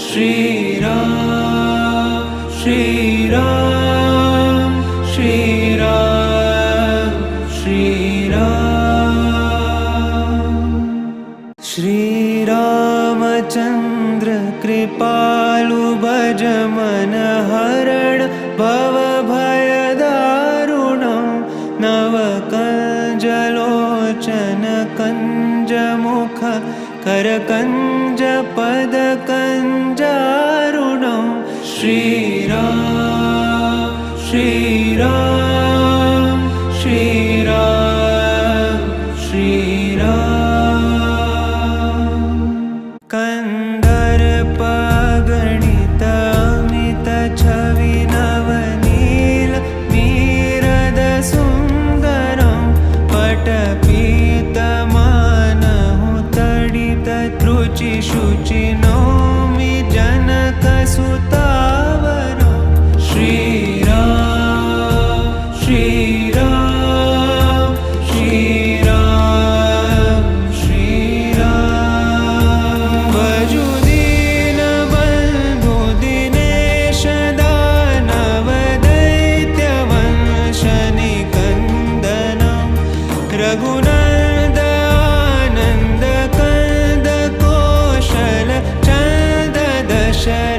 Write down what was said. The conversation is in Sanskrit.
श्रीराम श्रीराम श्रीराम श्रीराम श्रीरामचन्द्र कृपालु भज मन हरण भव भयदारुणं नवकञ्जलोचन कञ्जमुख करकञ्ज पदकञ्जारुणं श्रीराम श्रीराम श्रीराम श्रीराम कन्दर्पगणित अमित छवि नवनील मीरद सुन्दरं पटपीतमानहु तडित रुचि शुचि नौमि जनकसुतावरं श्रीराम श्रीराम श्रीराम श्रीराम भजु दीनबन्धु दिनेश दानव दैत्यवंश निकन्दनं रघुनन्द आनन्द कन्द कौशल चन्द दशरथ